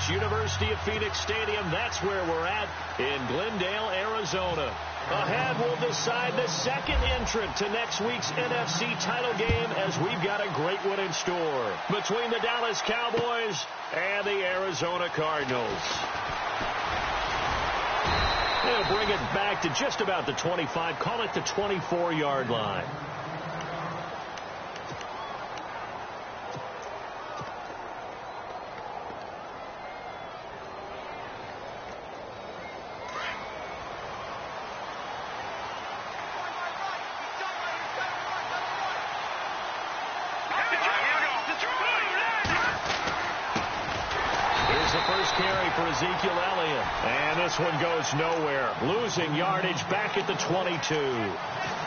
It's University of Phoenix Stadium. That's where we're at in Glendale, Arizona. Ahead, we'll decide the second entrant to next week's NFC title game as we've got a great one in store between the Dallas Cowboys and the Arizona Cardinals. They'll bring it back to just about the 25, call it the 24-yard line. Ezekiel Elliott. And this one goes nowhere. Losing yardage back at the 22.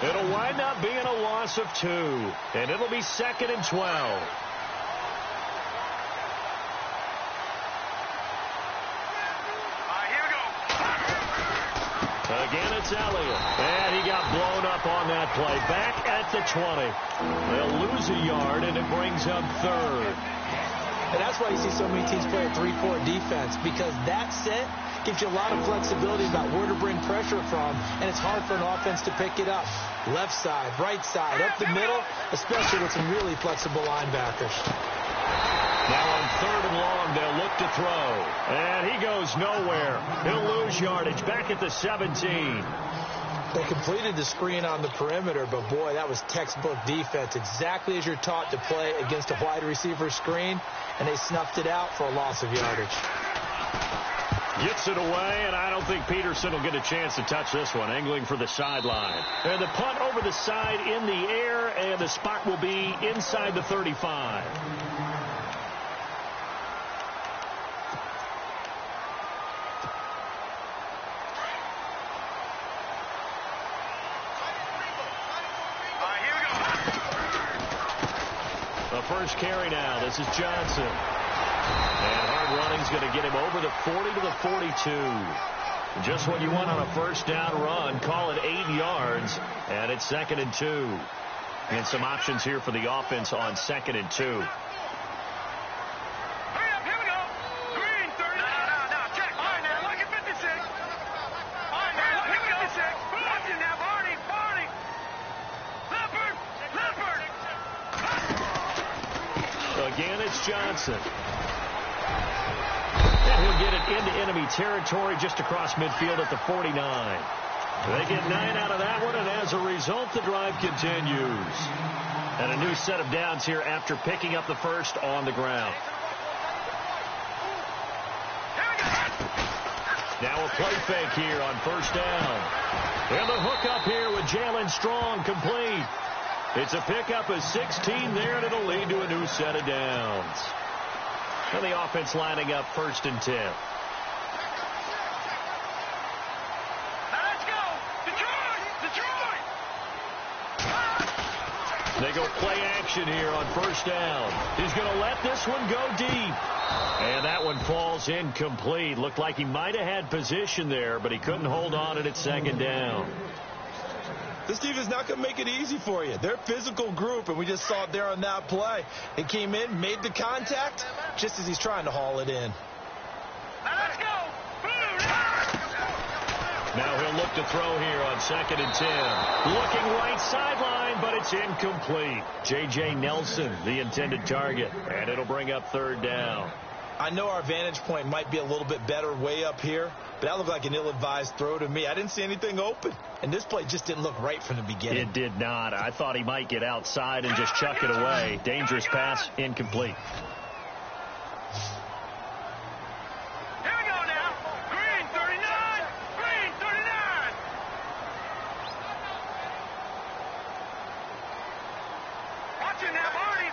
It'll wind up being a loss of 2. And it'll be 2nd and 12. Here we go. Again, it's Elliott. And he got blown up on that play. Back at the 20. They'll lose a yard, and it brings up 3rd. And that's why you see so many teams play a 3-4 defense, because that set gives you a lot of flexibility about where to bring pressure from, and it's hard for an offense to pick it up. Left side, right side, up the middle, especially with some really flexible linebackers. Now on 3rd and long, they'll look to throw. And he goes nowhere. He'll lose yardage back at the 17. They completed the screen on the perimeter, but boy, that was textbook defense. Exactly as you're taught to play against a wide receiver screen, and they snuffed it out for a loss of yardage. Gets it away, and I don't think Peterson will get a chance to touch this one. Angling for the sideline. And the punt over the side in the air, and the spot will be inside the 35. First carry now. This is Johnson. And hard running's going to get him over the 40 to the 42. Just what you want on a first down run. Call it 8 yards. And it's 2nd and 2. And some options here for the offense on 2nd and 2. Again, it's Johnson. And he'll get it into enemy territory just across midfield at the 49. They get 9 out of that one, and as a result, the drive continues. And a new set of downs here after picking up the first on the ground. Now a play fake here on first down. And the hook up here with Jalen Strong complete. It's a pickup of 16 there, and it'll lead to a new set of downs. And the offense lining up 1st and 10. Now let's go! Detroit! They go play action here on first down. He's going to let this one go deep. And that one falls incomplete. Looked like he might have had position there, but he couldn't hold on, and it's 2nd down. This defense is not going to make it easy for you. They're a physical group, and we just saw it there on that play. It came in, made the contact, just as he's trying to haul it in. Now let's go! Now he'll look to throw here on 2nd and 10. Looking right sideline, but it's incomplete. J.J. Nelson, the intended target, and it'll bring up 3rd down. I know our vantage point might be a little bit better way up here, but that looked like an ill-advised throw to me. I didn't see anything open, and this play just didn't look right from the beginning. It did not. I thought he might get outside and just chuck it away. Dangerous pass, incomplete. Here we go now. Green 39. Green 39. Watch it now, Barney.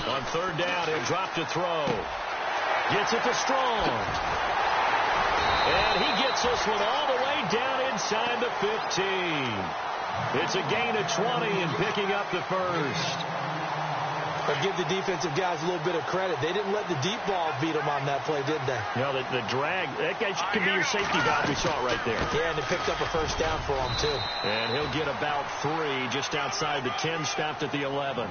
On 3rd down, he'll drop to throw. Gets it to Strong. And he gets this one all the way down inside the 15. It's a gain of 20 and picking up the first. But give the defensive guys a little bit of credit. They didn't let the deep ball beat them on that play, did they? No, the drag, that guy could be your safety valve. We saw it right there. Yeah, and it picked up a first down for him, too. And he'll get about 3 just outside the 10, stopped at the 11.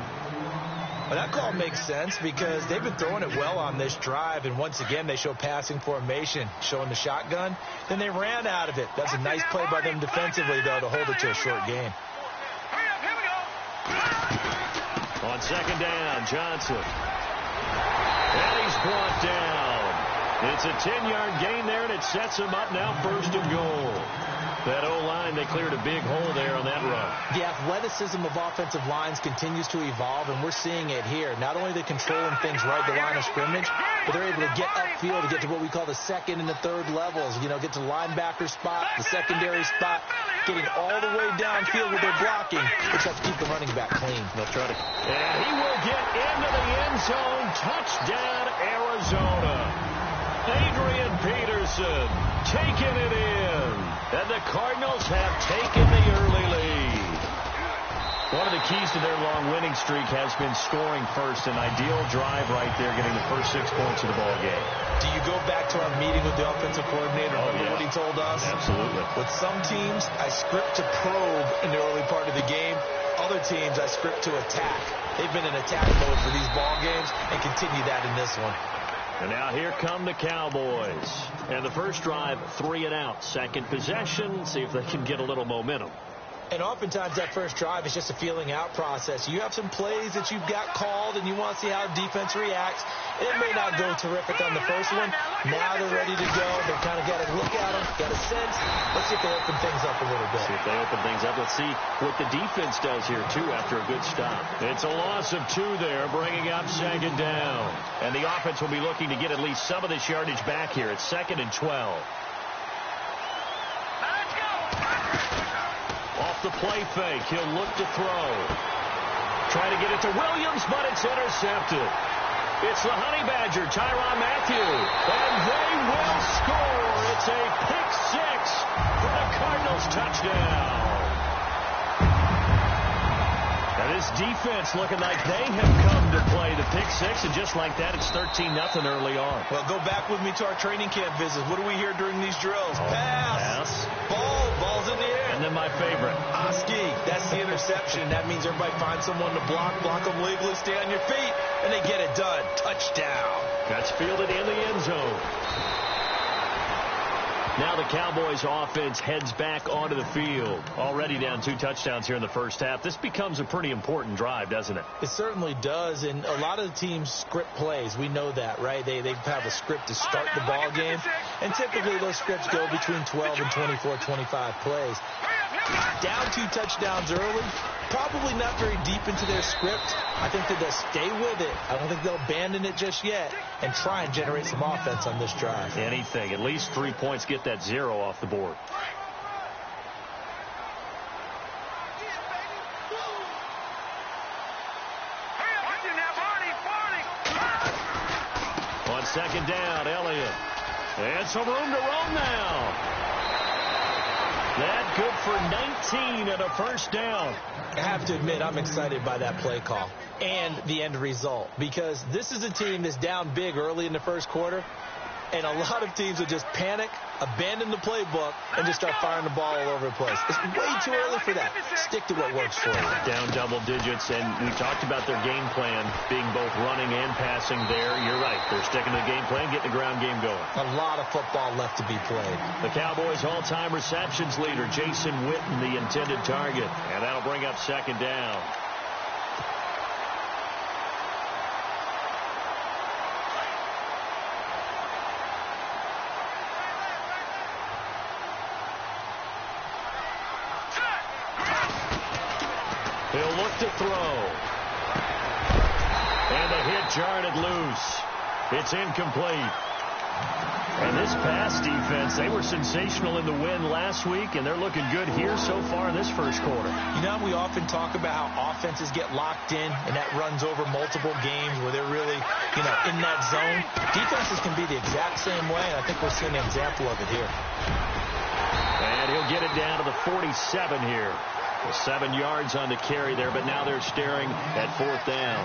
Well, that call makes sense because they've been throwing it well on this drive, and once again, they show passing formation, showing the shotgun. Then they ran out of it. That's a nice play by them defensively, though, to hold it to a short game. Hurry up, here we go. On second down, Johnson. And he's brought down. It's a 10-yard gain there, and it sets him up now 1st and goal. That O-line, they cleared a big hole there on that run. The athleticism of offensive lines continues to evolve, and we're seeing it here. Not only are they controlling things right at the line of scrimmage, but they're able to get upfield to get to what we call the second and the third levels. You know, get to the linebacker spot, the secondary spot, getting all the way downfield with their blocking, which helps keep the running back clean. They'll try to... And he will get into the end zone. Touchdown, Arizona. Adrian Peterson taking it in. And the Cardinals have taken the early lead. One of the keys to their long winning streak has been scoring first. An ideal drive right there, getting the first 6 points of the ball game. Do you go back to our meeting with the offensive coordinator? Remember what he told us? Absolutely. With some teams, I script to probe in the early part of the game. Other teams, I script to attack. They've been in attack mode for these ball games and continue that in this one. And now here come the Cowboys. And the first drive, 3 and out. Second possession, see if they can get a little momentum. And oftentimes that first drive is just a feeling out process. You have some plays that you've got called and you want to see how defense reacts. It may not go terrific on the first one. Now they're ready to go. They've kind of got to look at them, got a sense. Let's see if they open things up a little bit. See if they open things up. Let's see what the defense does here, too, after a good stop. It's a loss of 2 there, bringing up second down. And the offense will be looking to get at least some of this yardage back here. It's 2nd and 12. Off the play fake, he'll look to throw. Try to get it to Williams, but it's intercepted. It's the Honey Badger, Tyrann Mathieu, and they will score. It's a pick 6 for the Cardinals touchdown. Now this defense looking like they have come to play the pick 6, and just like that, it's 13-0 early on. Well, go back with me to our training camp visits. What do we hear during these drills? Pass. Ball's in the air. And then my favorite. Oski, that's the interception. That means everybody finds someone to block them legally, stay on your feet, and they get it done. Touchdown. That's fielded in the end zone. Now the Cowboys offense heads back onto the field. Already down 2 touchdowns here in the first half. This becomes a pretty important drive, doesn't it? It certainly does, and a lot of the teams script plays. We know that, right? They have a script to start the ball game, and typically those scripts go between 12 and 24, 25 plays. Down 2 touchdowns early, probably not very deep into their script. I think that they'll stay with it. I don't think they'll abandon it just yet and try and generate some offense on this drive. Anything. At least 3 points, get that 0 off the board. On second down, Elliott. And some room to roam now. That good for 19 and a first down. I have to admit, I'm excited by that play call and the end result, because this is a team that's down big early in the first quarter, and a lot of teams will just panic, abandon the playbook, and just start firing the ball all over the place. It's way too early for that. Stick to what works for you. Down double digits, and we talked about their game plan being both running and passing there. You're right. They're sticking to the game plan, getting the ground game going. A lot of football left to be played. The Cowboys' all-time receptions leader, Jason Witten, the intended target. And that'll bring up second down. He'll look to throw. And the hit jarred it loose. It's incomplete. And this pass defense, they were sensational in the win last week, and they're looking good here so far in this first quarter. You know, we often talk about how offenses get locked in, and that runs over multiple games where they're really, in that zone. Defenses can be the exact same way, and I think we're seeing an example of it here. And he'll get it down to the 47 here. 7 yards on the carry there, but now they're staring at 4th down.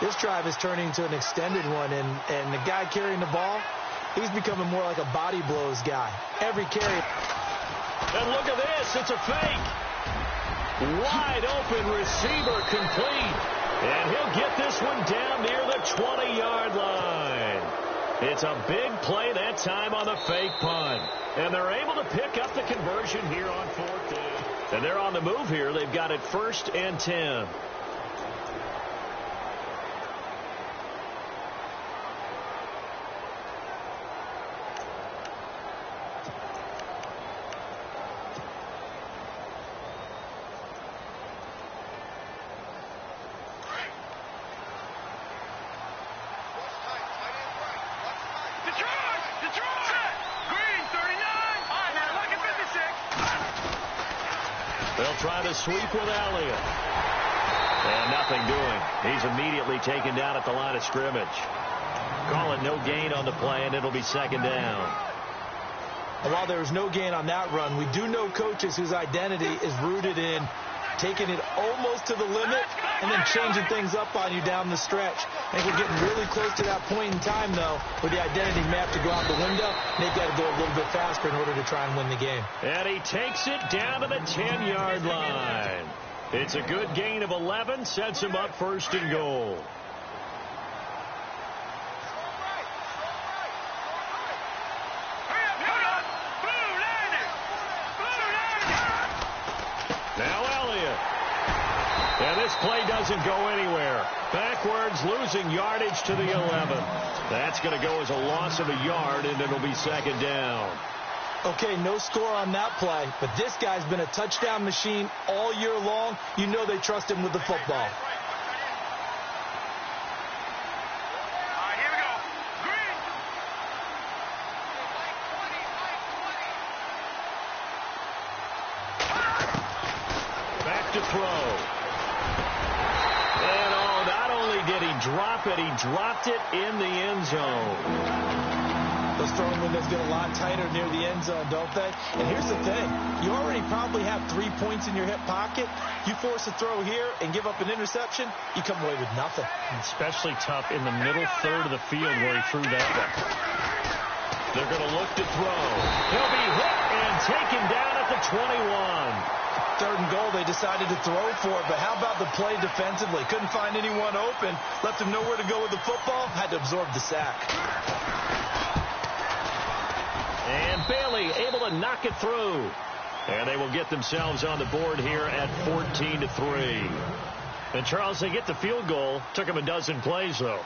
This drive is turning into an extended one, and the guy carrying the ball, he's becoming more like a body blows guy. Every carry. And look at this. It's a fake. Wide open receiver complete. And he'll get this one down near the 20-yard line. It's a big play that time on the fake punt. And they're able to pick up the conversion here on 4th down. And they're on the move here. They've got it 1st and 10. They'll try to sweep with Elliott. And nothing doing. He's immediately taken down at the line of scrimmage. Call it no gain on the play, and it'll be 2nd down. And while there was no gain on that run, we do know coaches whose identity is rooted in taking it almost to the limit and then changing things up on you down the stretch. I think we're getting really close to that point in time, though, where the identity may have to go out the window, and they've got to go a little bit faster in order to try and win the game. And he takes it down to the 10-yard line. It's a good gain of 11, sets him up 1st and goal. And this play doesn't go anywhere. Backwards, losing yardage to the 11. That's going to go as a loss of a yard, and it'll be 2nd down. Okay, no score on that play, but this guy's been a touchdown machine all year long. You know they trust him with the football. Here we go. Green. Back to throw. And not only did he drop it, he dropped it in the end zone. Those throwing windows get a lot tighter near the end zone, don't they? And here's the thing. You already probably have 3 points in your hip pocket. You force a throw here and give up an interception, you come away with nothing. Especially tough in the middle third of the field where he threw that one. They're going to look to throw. He'll be hit and taken down at the 21. 3rd and goal, they decided to throw for it, but how about the play defensively? Couldn't find anyone open, left him nowhere to go with the football, had to absorb the sack. And Bailey able to knock it through. And they will get themselves on the board here at 14-3. And Charles, they get the field goal. Took them a dozen plays, though.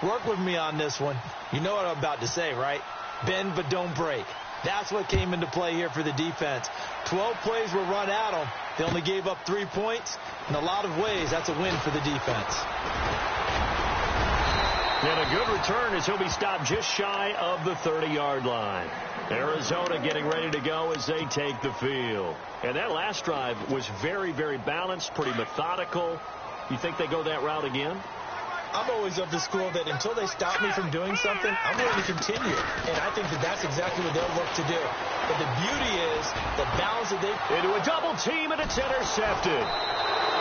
Work with me on this one. You know what I'm about to say, right? Bend but don't break. That's what came into play here for the defense. 12 plays were run at them. They only gave up 3 points. In a lot of ways, that's a win for the defense. And a good return as he'll be stopped just shy of the 30-yard line. Arizona getting ready to go as they take the field. And that last drive was very, very balanced, pretty methodical. You think they go that route again? I'm always of the school that until they stop me from doing something, I'm going to continue. And I think that that's exactly what they'll look to do. But the beauty is the balance that they... Into a double team, and it's intercepted.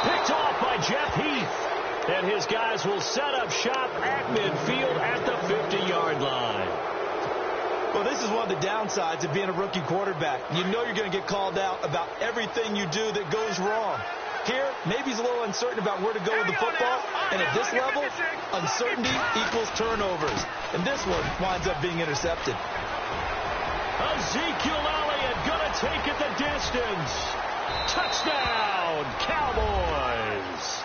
Picked off by Jeff Heath. And his guys will set up shop at midfield at the 50-yard line. Well, this is one of the downsides of being a rookie quarterback. You know you're going to get called out about everything you do that goes wrong. Here, maybe he's a little uncertain about where to go with the football. And at this level, uncertainty equals turnovers. And this one winds up being intercepted. Ezekiel Elliott going to take it the distance. Touchdown, Cowboys.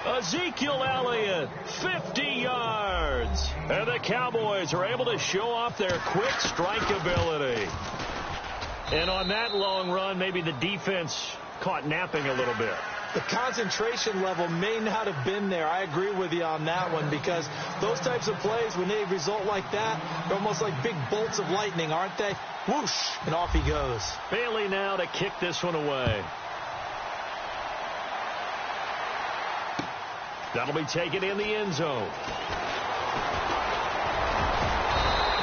Ezekiel Elliott, 50 yards. And the Cowboys are able to show off their quick strike ability. And on that long run, maybe the defense caught napping a little bit. The concentration level may not have been there. I agree with you on that one, because those types of plays, when they result like that, they're almost like big bolts of lightning, aren't they? Whoosh, and off he goes. Bailey now to kick this one away. That'll be taken in the end zone.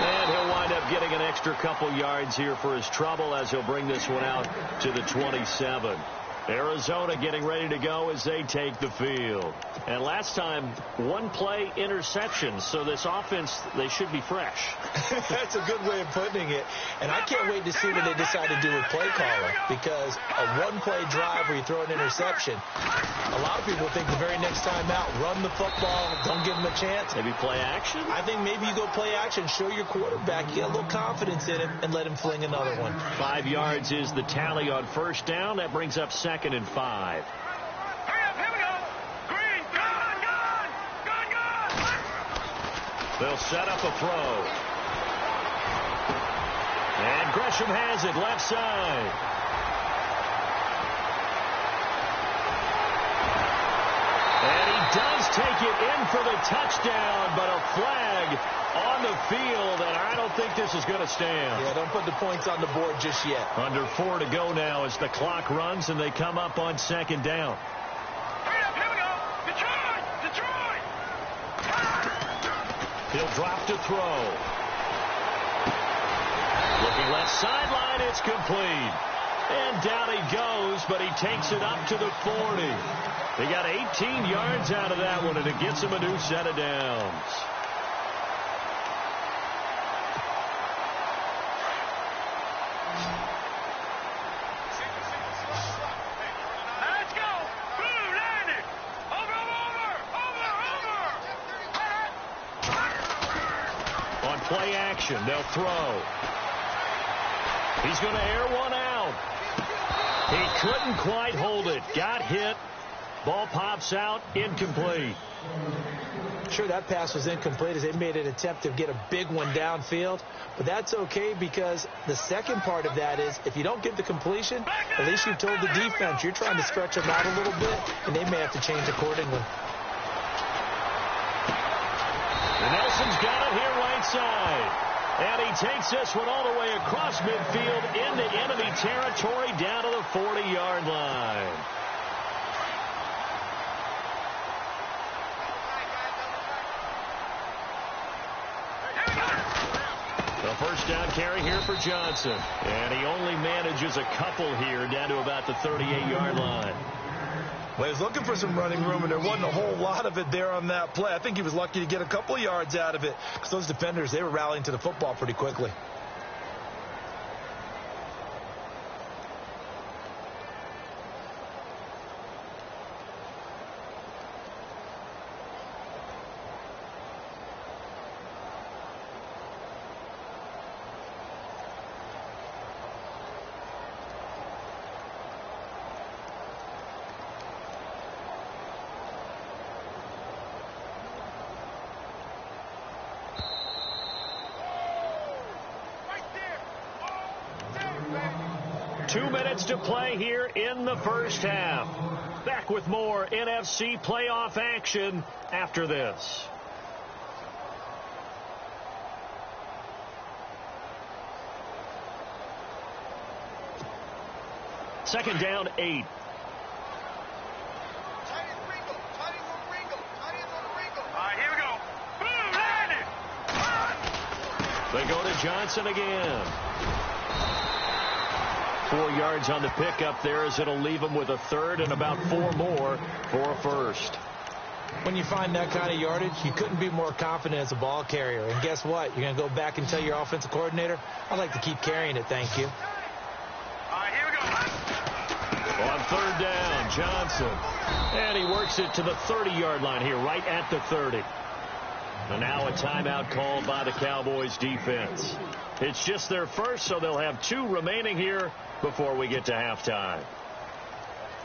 And he'll wind up getting an extra couple yards here for his trouble as he'll bring this one out to the 27. Arizona getting ready to go as they take the field. And last time, one-play interception. So this offense, they should be fresh. That's a good way of putting it. And I can't wait to see what they decide to do with play calling, because a one-play drive where you throw an interception, a lot of people think the very next time out, run the football, don't give them a chance. Maybe play action? I think maybe you go play action, show your quarterback, you get a little confidence in him, and let him fling another one. 5 yards is the tally on first down. That brings up 2nd and 5. Hurry up, here we go. Green, gun. They'll set up a throw. And Gresham has it left side. And he does take it in for the touchdown, but a flag on the field, and I don't think this is going to stand. Yeah, don't put the points on the board just yet. Under 4 to go now as the clock runs, and they come up on 2nd down. Hurry up, here we go. Detroit. He'll drop to throw. Looking left sideline, it's complete. And down he goes, but he takes it up to the 40. He got 18 yards out of that one, and it gets him a new set of downs. Let's go. Blue, landed. Over. On play action, they'll throw. He's going to air one out. He couldn't quite hold it. Got hit. Ball pops out. Incomplete. Sure, that pass was incomplete as they made an attempt to get a big one downfield. But that's okay, because the second part of that is if you don't get the completion, at least you've told the defense you're trying to stretch them out a little bit, and they may have to change accordingly. And Nelson's got it here right side. And he takes this one all the way across midfield into enemy territory down to the 40-yard line. The first down carry here for Johnson. And he only manages a couple here down to about the 38-yard line. Well, he was looking for some running room, and there wasn't a whole lot of it there on that play. I think he was lucky to get a couple yards out of it, because those defenders, they were rallying to the football pretty quickly. To play here in the first half. Back with more NFC playoff action after this. Second down, 8. Here we go. Boom, landed. They go to Johnson again. 4 yards on the pickup there, as it'll leave them with a third and about 4 more for a first. When you find that kind of yardage, you couldn't be more confident as a ball carrier. And guess what? You're going to go back and tell your offensive coordinator, I'd like to keep carrying it, thank you. Here we go. On third down, Johnson. And he works it to the 30-yard line here, right at the 30. And now a timeout called by the Cowboys defense. It's just their first, so they'll have 2 remaining here before we get to halftime.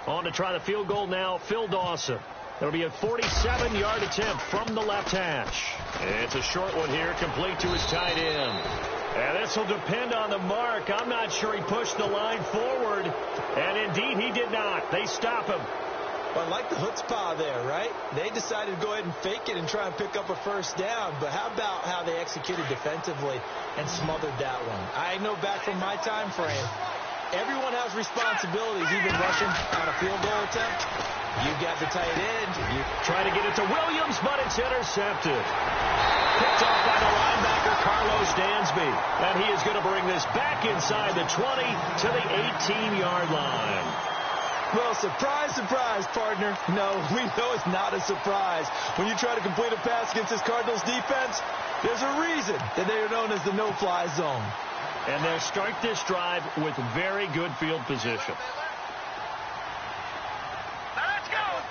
On to try the field goal now, Phil Dawson. It'll be a 47-yard attempt from the left hash. It's a short one here, complete to his tight end. And this will depend on the mark. I'm not sure he pushed the line forward. And indeed, he did not. They stop him. Well, I like the chutzpah there, right? They decided to go ahead and fake it and try and pick up a first down. But how about how they executed defensively and smothered that one? I know back from my time frame, everyone has responsibilities, even rushing on a field goal attempt. You got the tight end. You try to get it to Williams, but it's intercepted. Picked off by the linebacker, Carlos Dansby. And he is going to bring this back inside the 20 to the 18-yard line. Well, surprise, surprise, partner. No, we know it's not a surprise. When you try to complete a pass against this Cardinals defense, there's a reason that they are known as the no-fly zone. And they'll start this drive with very good field position. Let's go.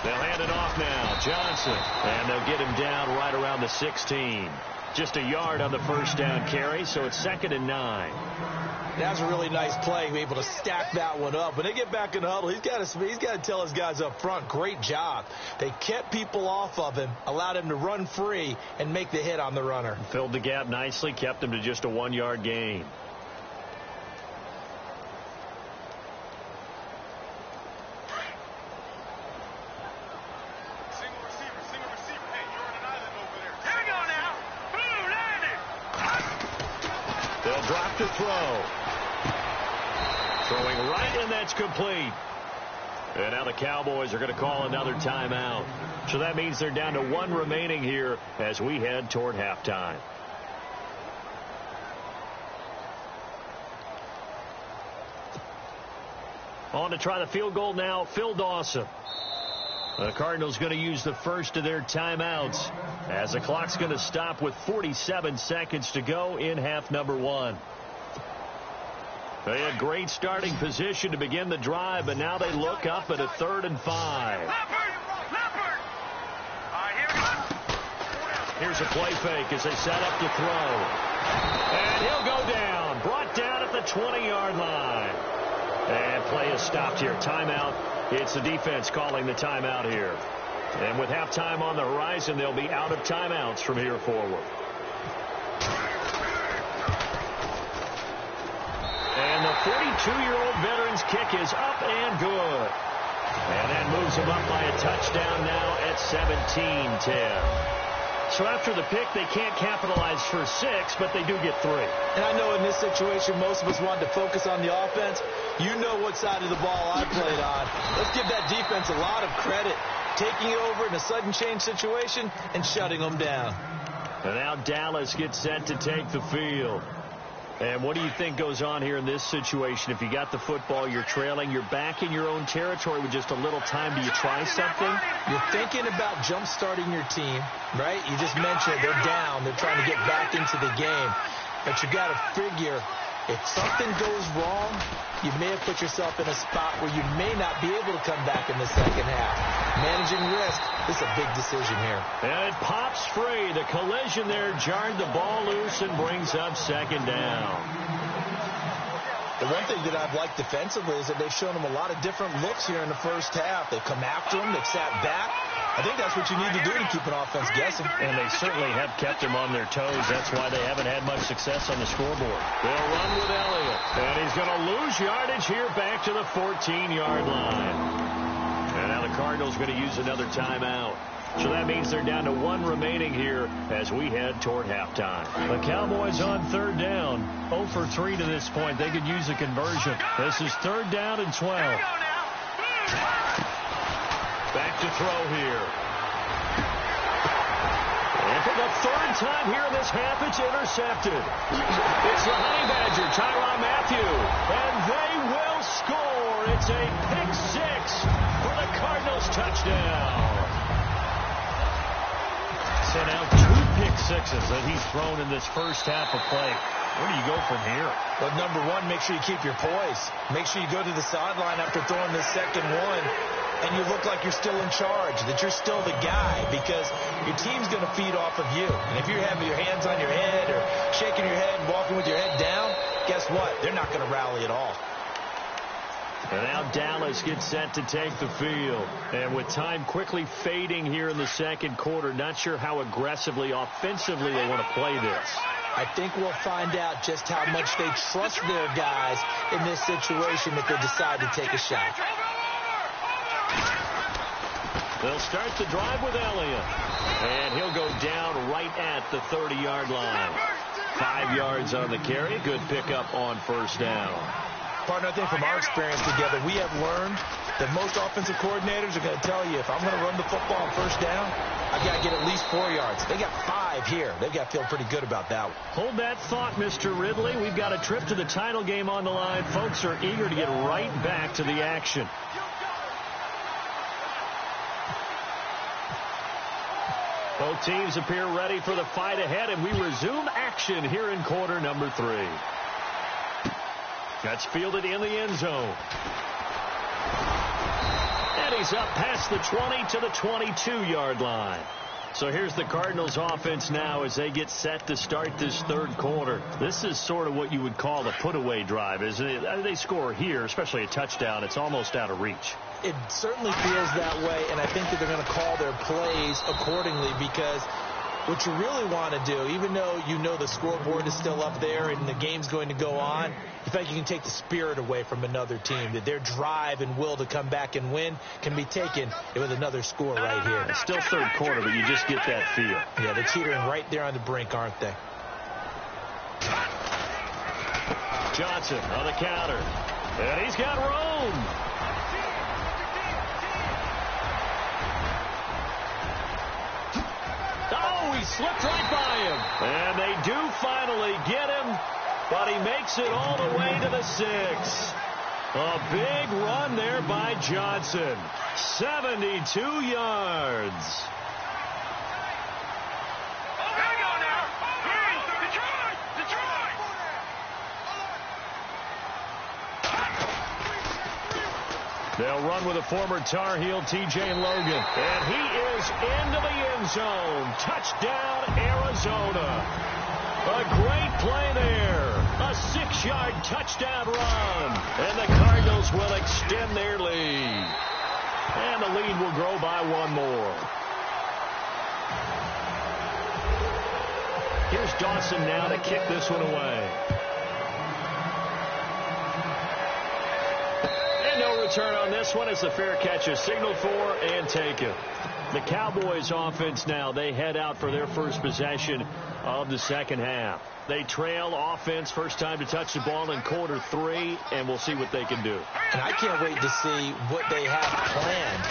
They'll hand it off now. Johnson. And they'll get him down right around the 16. Just a yard on the first down carry, so it's 2nd and 9. That's a really nice play, able to stack that one up. When they get back in the huddle, he's got to tell his guys up front, great job. They kept people off of him, allowed him to run free, and make the hit on the runner. Filled the gap nicely, kept him to just a 1-yard gain. Single receiver. Hey, you're on an island over there. Here we go now. Boom, landed. They'll drop to throw. Throwing right, and that's complete. And now the Cowboys are going to call another timeout. So that means they're down to 1 remaining here as we head toward halftime. On to try the field goal now, Phil Dawson. The Cardinals going to use the first of their timeouts as the clock's going to stop with 47 seconds to go in half number 1. They had great starting position to begin the drive, but now they look up at a 3rd and 5. Leopard. All right, here we go. Here's a play fake as they set up to throw. And he'll go down. Brought down at the 20-yard line. And play is stopped here. Timeout. It's the defense calling the timeout here. And with halftime on the horizon, they'll be out of timeouts from here forward. And the 42-year-old veteran's kick is up and good. And that moves him up by a touchdown now at 17-10. So after the pick, they can't capitalize for 6, but they do get 3. And I know in this situation, most of us wanted to focus on the offense. You know what side of the ball I played on. Let's give that defense a lot of credit, taking it over in a sudden change situation and shutting them down. And now Dallas gets set to take the field. And what do you think goes on here in this situation? If you got the football, you're trailing, you're back in your own territory with just a little time. Do you try something? You're thinking about jump-starting your team, right? You just mentioned they're down. They're trying to get back into the game. But you got to figure if something goes wrong, you may have put yourself in a spot where you may not be able to come back in the second half. Managing risk, this is a big decision here. And it pops free. The collision there jarred the ball loose and brings up 2nd down. The one thing that I've liked defensively is that they've shown them a lot of different looks here in the first half. They've come after them. They've sat back. I think that's what you need to do to keep an offense guessing. And they certainly have kept them on their toes. That's why they haven't had much success on the scoreboard. They'll run with Elliott. And he's going to lose yardage here back to the 14-yard line. And now the Cardinals going to use another timeout. So that means they're down to 1 remaining here as we head toward halftime. The Cowboys on 3rd down. 0 for 3 to this point. They could use a conversion. This is 3rd down and 12. Back to throw here. And for the 3rd time here in this half, it's intercepted. It's the Honey Badger, Tyrann Mathieu. And they will score. It's a pick 6 for the Cardinals touchdown. So now 2 pick sixes that he's thrown in this first half of play. Where do you go from here? Well, number 1, make sure you keep your poise. Make sure you go to the sideline after throwing this second one, and you look like you're still in charge, that you're still the guy, because your team's going to feed off of you. And if you're having your hands on your head or shaking your head and walking with your head down, guess what? They're not going to rally at all. And now Dallas gets set to take the field. And with time quickly fading here in the second quarter, not sure how aggressively, offensively they want to play this. I think we'll find out just how much they trust their guys in this situation if they decide to take a shot. They'll start the drive with Elliott. And he'll go down right at the 30-yard line. 5 yards on the carry. Good pickup on first down. Partner, I think from our experience together, we have learned that most offensive coordinators are going to tell you, if I'm going to run the football on first down, I've got to get at least 4 yards. They got 5 here. They've got to feel pretty good about that one. Hold that thought, Mr. Ridley. We've got a trip to the title game on the line. Folks are eager to get right back to the action. Both teams appear ready for the fight ahead, and we resume action here in quarter number 3. That's fielded in the end zone. And he's up past the 20 to the 22-yard line. So here's the Cardinals offense now as they get set to start this third quarter. This is sort of what you would call a put-away drive, isn't it? They score here, especially a touchdown. It's almost out of reach. It certainly feels that way, and I think that they're going to call their plays accordingly, because what you really want to do, even though you know the scoreboard is still up there and the game's going to go on, you feel like you can take the spirit away from another team, that their drive and will to come back and win can be taken with another score right here. It's still third quarter, but you just get that feel. Yeah, they're teetering right there on the brink, aren't they? Johnson on the counter. And he's got room. Oh, he slipped right by him. And they do finally get him, but he makes it all the way to the 6. A big run there by Johnson. 72 yards. They'll run with a former Tar Heel, T.J. Logan. And he is into the end zone. Touchdown, Arizona. A great play there. A 6-yard touchdown run. And the Cardinals will extend their lead. And the lead will grow by 1 more. Here's Dawson now to kick this one away. No return on this one as the fair catch is signaled for and taken. The Cowboys offense now, they head out for their first possession of the second half. They trail offense, first time to touch the ball in quarter 3, and we'll see what they can do. And I can't wait to see what they have planned,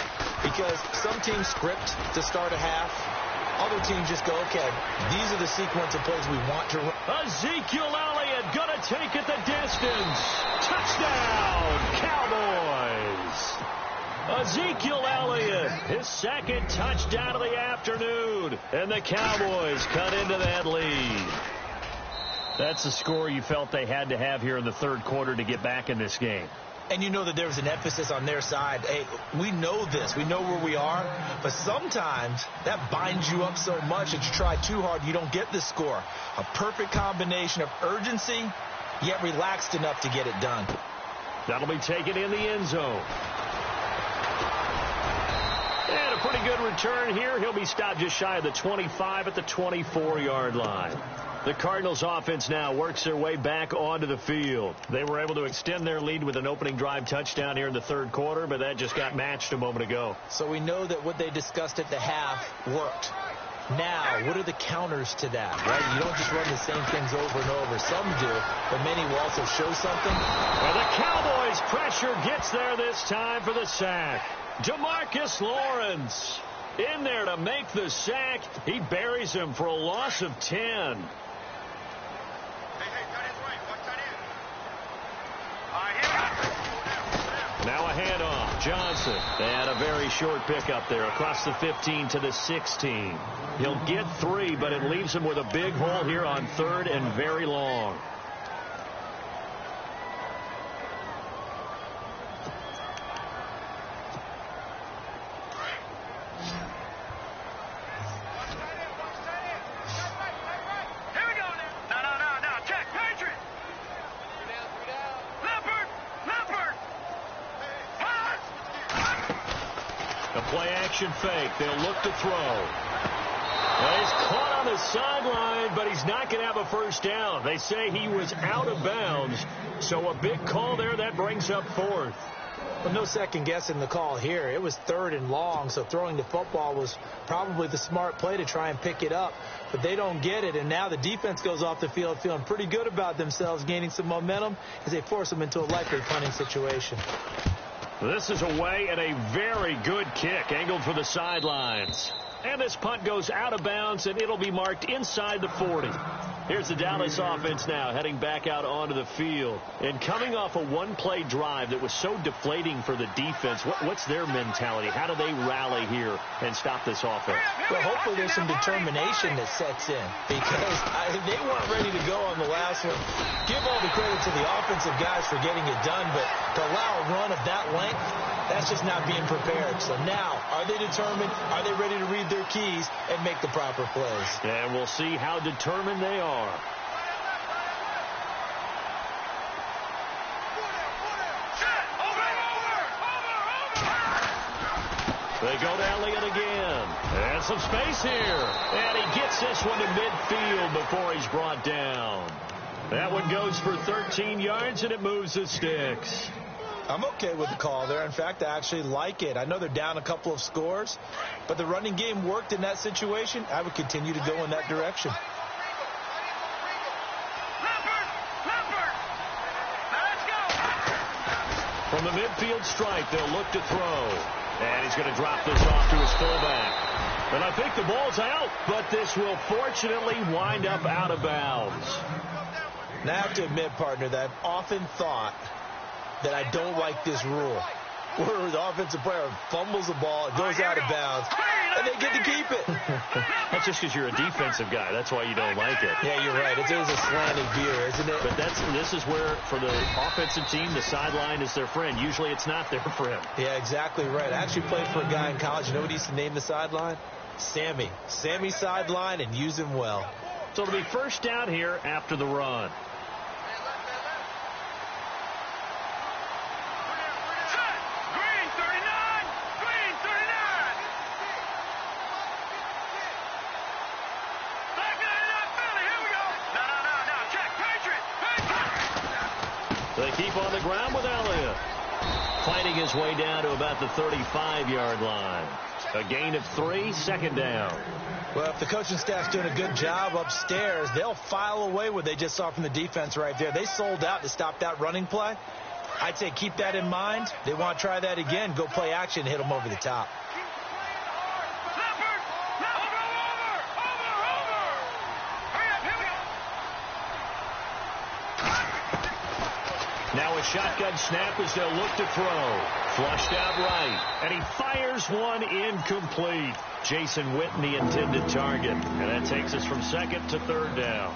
because some teams script to start a half. Other teams just go, okay, these are the sequence of plays we want to run. Ezekiel Elliott going to take it the distance. Touchdown, Cowboys. Ezekiel Elliott, his second touchdown of the afternoon. And the Cowboys cut into that lead. That's the score you felt they had to have here in the third quarter to get back in this game. And you know that there's an emphasis on their side. Hey, we know this. We know where we are. But sometimes that binds you up so much that you try too hard, you don't get the score. A perfect combination of urgency, yet relaxed enough to get it done. That'll be taken in the end zone. And a pretty good return here. He'll be stopped just shy of the 25 at the 24-yard line. The Cardinals offense now works their way back onto the field. They were able to extend their lead with an opening drive touchdown here in the third quarter, but that just got matched a moment ago. So we know that what they discussed at the half worked. Now, what are the counters to that, right? You don't just run the same things over and over. Some do, but many will also show something. Well, the Cowboys' pressure gets there this time for the sack. DeMarcus Lawrence in there to make the sack. He buries him for a loss of 10. Now a handoff. Johnson. And a very short pickup there across the 15 to the 16. He'll get 3, but it leaves him with a big hole here on third and very long. Fake. They'll look to throw. Well, he's caught on the sideline, but he's not going to have a first down. They say he was out of bounds, so a big call there. That brings up 4th. Well, no second guessing the call here. It was 3rd and long, so throwing the football was probably the smart play to try and pick it up. But they don't get it, and now the defense goes off the field feeling pretty good about themselves, gaining some momentum as they force them into a likely punting situation. This is away and a very good kick angled for the sidelines. And this punt goes out of bounds, and it'll be marked inside the 40. Here's the Dallas offense now heading back out onto the field. And coming off a one-play drive that was so deflating for the defense, what's their mentality? How do they rally here and stop this offense? Well, hopefully there's some determination that sets in because they weren't ready to go on the last one. Give all the credit to the offensive guys for getting it done, but to allow a run of that length, that's just not being prepared. So now, are they determined? Are they ready to read their keys and make the proper plays? And we'll see how determined they are. They go to Elliott again. And some space here. And he gets this one to midfield before he's brought down. That one goes for 13 yards, and it moves the sticks. I'm okay with the call there. In fact, I actually like it. I know they're down a couple of scores, but the running game worked in that situation. I would continue to go in that direction. From the midfield stripe, they'll look to throw. And he's going to drop this off to his fullback. And I think the ball's out, but this will fortunately wind up out of bounds. Now, I have to admit, partner, that I've often thought that I don't like this rule, where the offensive player fumbles the ball, it goes out of bounds, and they get to keep it. That's just because you're a defensive guy. That's why you don't like it. Yeah, you're right. It is a slanted view, isn't it? But this is where, for the offensive team, the sideline is their friend. Usually it's not their friend. Yeah, exactly right. I actually played for a guy in college. You know what he used to name the sideline? Sammy. Sammy sideline, and use him well. So it'll be first down here after the run. They keep on the ground with Elliott. Fighting his way down to about the 35-yard line. A gain of 3, second down. Well, if the coaching staff's doing a good job upstairs, they'll file away what they just saw from the defense right there. They sold out to stop that running play. I'd say keep that in mind. They want to try that again. Go play action, hit them over the top. Now a shotgun snap as they'll look to throw. Flushed out right. And he fires one incomplete. Jason Witten, the intended target. And that takes us from second to third down.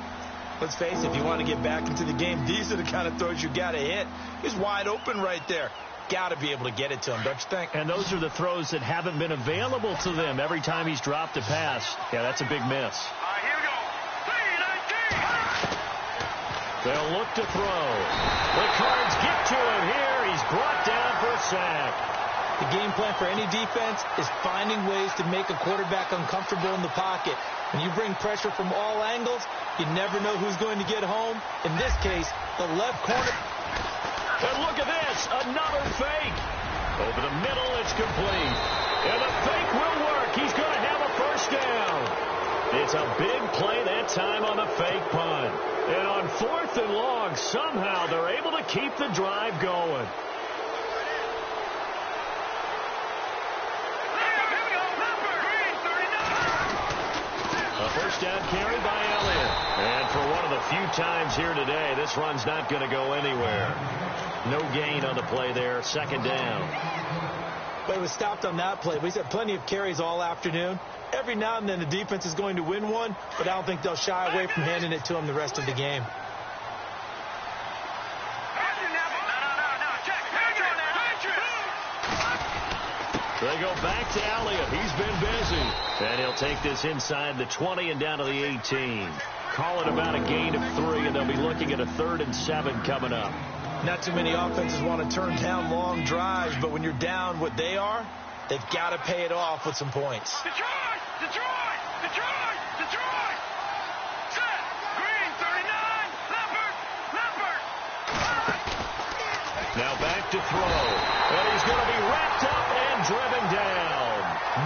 Let's face it, if you want to get back into the game, these are the kind of throws you got to hit. He's wide open right there. Got to be able to get it to him, don't you think? And those are the throws that haven't been available to them every time he's dropped a pass. Yeah, that's a big miss. Here we go. They'll look to throw. The Cards get to him here. He's brought down for a sack. The game plan for any defense is finding ways to make a quarterback uncomfortable in the pocket. When you bring pressure from all angles, you never know who's going to get home. In this case, the left corner. And look at this, another fake. Over the middle, it's complete. And the fake will work. He's going to have a first down. It's a big play that time on the fake punt. And on 4th and long, somehow they're able to keep the drive going. A first down carry by Elliott. And for one of the few times here today, this run's not going to go anywhere. No gain on the play there. Second down. But it was stopped on that play. He's had plenty of carries all afternoon. Every now and then the defense is going to win one, but I don't think they'll shy away from handing it to him the rest of the game. They go back to Elliott. He's been busy. And he'll take this inside the 20 and down to the 18. Call it about a gain of 3, and they'll be looking at a 3rd and 7 coming up. Not too many offenses want to turn down long drives, but when you're down what they are, they've got to pay it off with some points. Detroit! Detroit! Detroit! Detroit! Set! Green, 39! Leopard! Leopard! Now back to throw. And he's going to be wrapped up and driven down.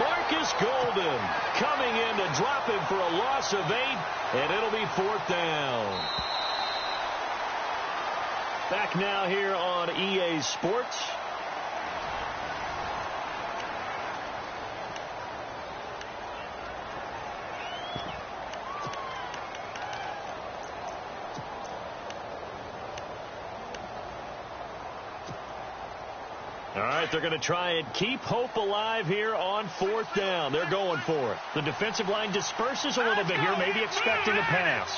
Marcus Golden coming in to drop him for a loss of 8, and it'll be 4th down. Back now here on EA Sports. All right, they're going to try and keep hope alive here on fourth down. They're going for it. The defensive line disperses a little bit here, maybe expecting a pass.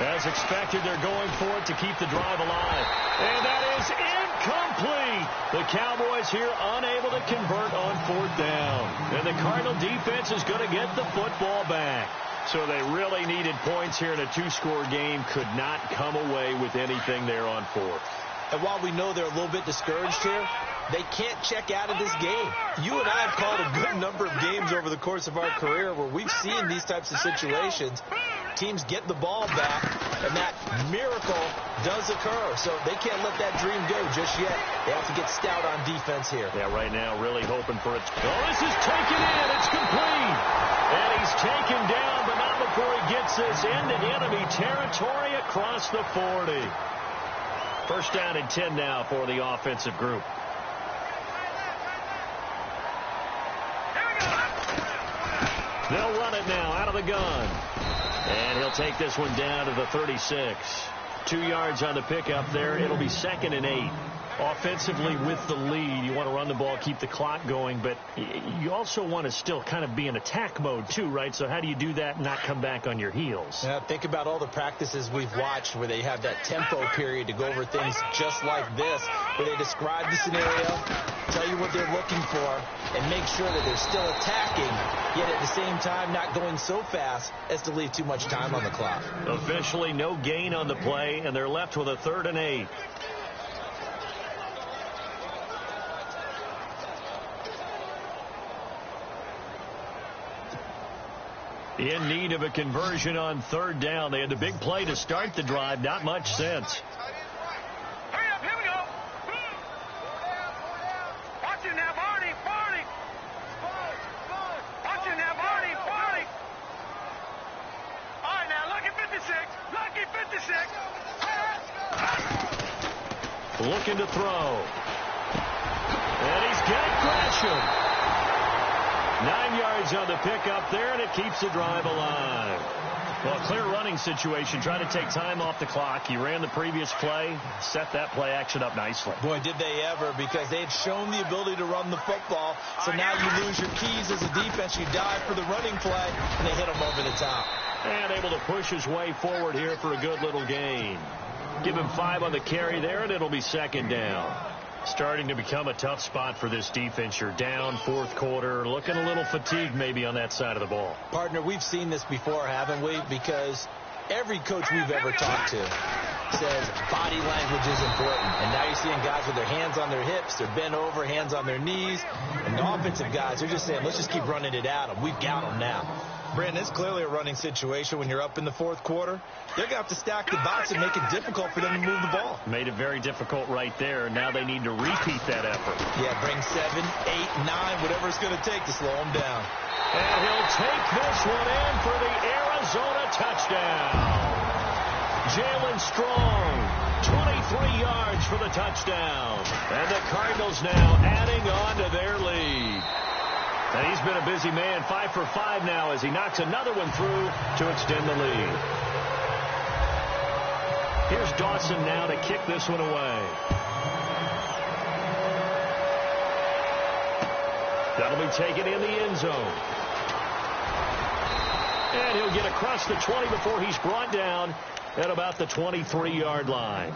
As expected, they're going for it to keep the drive alive. And that is incomplete. The Cowboys here unable to convert on fourth down. And the Cardinal defense is going to get the football back. So they really needed points here in a two-score game. Could not come away with anything there on fourth. And while we know they're a little bit discouraged here, they can't check out of this game. You and I have called a good number of games over the course of our career where we've seen these types of situations. Teams get the ball back, and that miracle does occur. So they can't let that dream go just yet. They have to get stout on defense here. Yeah, right now really hoping for it. Oh, this is taken in. It's complete. And he's taken down, but not before he gets this into enemy territory across the 40. First down and 10 now for the offensive group. They'll run it now out of the gun. And he'll take this one down to the 36. 2 yards on the pickup there. It'll be 2nd and 8. Offensively with the lead, you want to run the ball, keep the clock going, but you also want to still kind of be in attack mode too, right? So how do you do that and not come back on your heels? Yeah, think about all the practices we've watched where they have that tempo period to go over things just like this, where they describe the scenario, tell you what they're looking for, and make sure that they're still attacking, yet at the same time not going so fast as to leave too much time on the clock. Officially no gain on the play, and they're left with a 3rd and 8. In need of a conversion on 3rd down. They had the big play to start the drive. Not much sense. Hurry up, here we go. Watch it now, Barney. Watch it now, Barney. All right, now, lucky 56. Looking to throw. And he's got Gresham. 9 yards on the pickup there, and it keeps the drive alive. Well, clear running situation, trying to take time off the clock. He ran the previous play, set that play action up nicely. Boy, did they ever, because they had shown the ability to run the football. So now you lose your keys as a defense. You dive for the running play, and they hit him over the top. And able to push his way forward here for a good little gain. Give him 5 on the carry there, and it'll be 2nd down. Starting to become a tough spot for this defense. You're down 4th quarter, looking a little fatigued maybe on that side of the ball. Partner, we've seen this before, haven't we? Because every coach we've ever talked to says body language is important. And now you're seeing guys with their hands on their hips, they're bent over, hands on their knees. And the offensive guys, they're just saying, let's just keep running it at them. We've got them now. Brandon, it's clearly a running situation when you're up in the 4th quarter. They're going to have to stack the box and make it difficult for them to move the ball. Made it very difficult right there. Now they need to repeat that effort. Yeah, bring 7, 8, 9, whatever it's going to take to slow them down. And he'll take this one in for the Arizona touchdown. Jalen Strong, 23 yards for the touchdown. And the Cardinals now adding on to their lead. And he's been a busy man, 5 for 5 now as he knocks another one through to extend the lead. Here's Dawson now to kick this one away. That'll be taken in the end zone. And he'll get across the 20 before he's brought down at about the 23-yard line.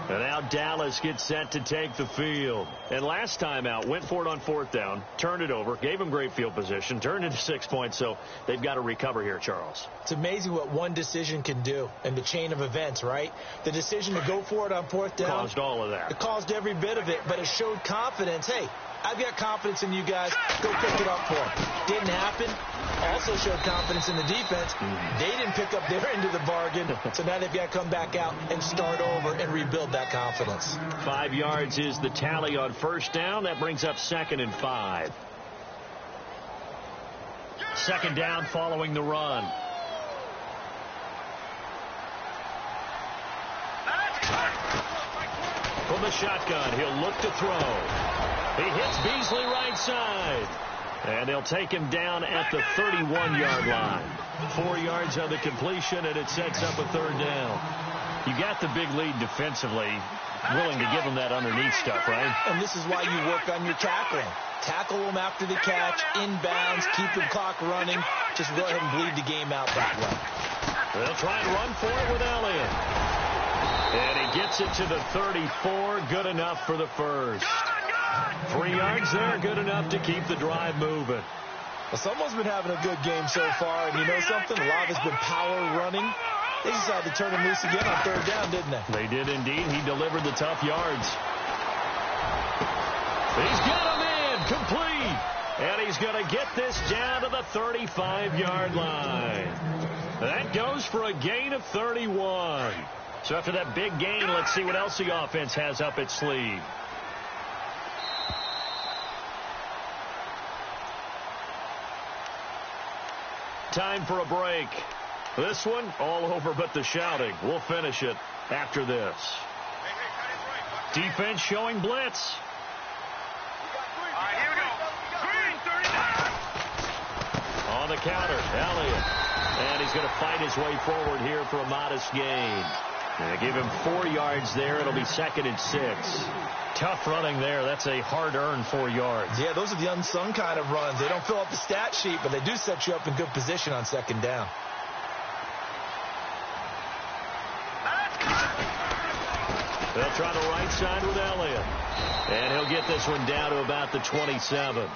And now Dallas gets set to take the field. And last time out, went for it on 4th down, turned it over, gave him great field position, turned into 6 points, so they've got to recover here, Charles. It's amazing what one decision can do in the chain of events, right? The decision to go for it on 4th down. Caused all of that. It caused every bit of it, but it showed confidence. Hey, I've got confidence in you guys. Go pick it up for them. Didn't happen. Also showed confidence in the defense. They didn't pick up their end of the bargain, so now they've got to come back out and start over and rebuild that confidence. 5 yards is the tally on 1st down. That brings up 2nd and 5. 2nd down following the run. From the shotgun, he'll look to throw. He hits Beasley right side. And they'll take him down at the 31-yard line. 4 yards on the completion, and it sets up a third down. You got the big lead defensively, willing to give them that underneath stuff, right? And this is why you work on your tackling. Tackle them after the catch, inbounds, keep the clock running. Just go ahead and bleed the game out that way. They'll try and run for it with Elliott. And he gets it to the 34, good enough for the first. 3 yards there, good enough to keep the drive moving. Well, someone's been having a good game so far, and you know something? A lot of it's been power running. They decided to turn him loose again on third down, didn't they? They did indeed. He delivered the tough yards. He's got him in, complete. And he's going to get this down to the 35-yard line. That goes for a gain of 31. So after that big gain, let's see what else the offense has up its sleeve. Time for a break. This one, all over but the shouting. We'll finish it after this. Defense showing blitz. All right, here we go. Green, 39. On the counter, Elliott. And he's going to fight his way forward here for a modest gain. They give him 4 yards there. It'll be 2nd and 6. Tough running there. That's a hard-earned 4 yards. Yeah, those are the unsung kind of runs. They don't fill up the stat sheet, but they do set you up in good position on 2nd down. They'll try the right side with Elliott. And he'll get this one down to about the 27.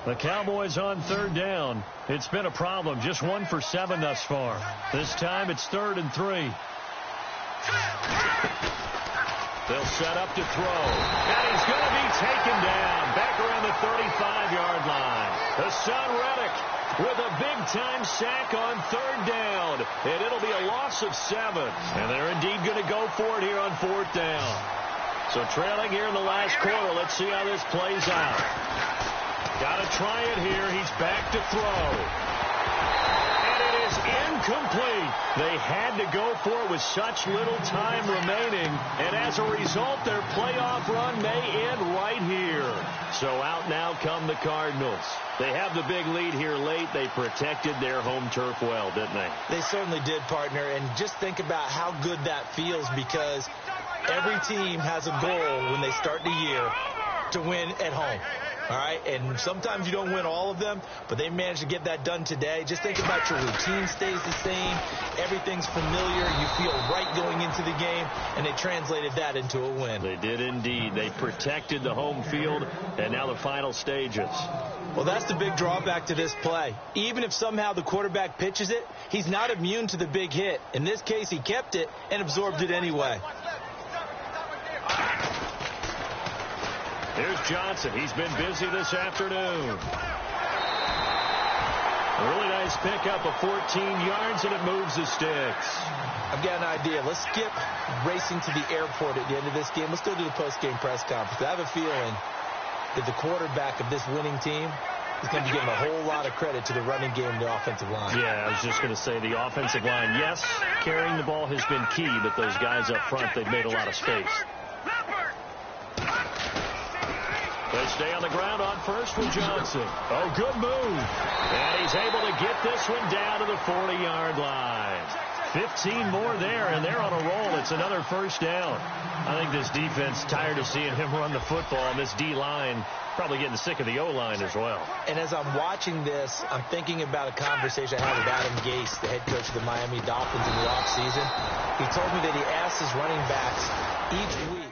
The Cowboys on 3rd down. It's been a problem. Just 1 for 7 thus far. This time it's 3rd and 3. They'll set up to throw. And he's going to be taken down. Back around the 35-yard line. Hassan Reddick with a big-time sack on 3rd down. And it'll be a loss of 7. And they're indeed going to go for it here on 4th down. So trailing here in the last quarter. Let's see how this plays out. Got to try it here. He's back to throw. And it is incomplete. They had to go for it with such little time remaining. And as a result, their playoff run may end right here. So out now come the Cardinals. They have the big lead here late. They protected their home turf well, didn't they? They certainly did, partner. And just think about how good that feels, because every team has a goal when they start the year to win at home. All right, and sometimes you don't win all of them, but they managed to get that done today. Just think about your routine stays the same. Everything's familiar. You feel right going into the game, and they translated that into a win. They did indeed. They protected the home field, and now the final stages. Well, that's the big drawback to this play. Even if somehow the quarterback pitches it, he's not immune to the big hit. In this case, he kept it and absorbed it anyway. Here's Johnson. He's been busy this afternoon. A really nice pickup of 14 yards, and it moves the sticks. I've got an idea. Let's skip racing to the airport at the end of this game. Let's go to the post-game press conference. I have a feeling that the quarterback of this winning team is going to be giving a whole lot of credit to the running game and the offensive line. Yeah, I was just going to say the offensive line, yes, carrying the ball has been key, but those guys up front, they've made a lot of space. They stay on the ground on first with Johnson. Oh, good move. And he's able to get this one down to the 40-yard line. 15 more there, and they're on a roll. It's another first down. I think this defense tired of seeing him run the football, and this D-line probably getting sick of the O-line as well. And as I'm watching this, I'm thinking about a conversation I had with Adam Gase, the head coach of the Miami Dolphins in the offseason. He told me that he asked his running backs each week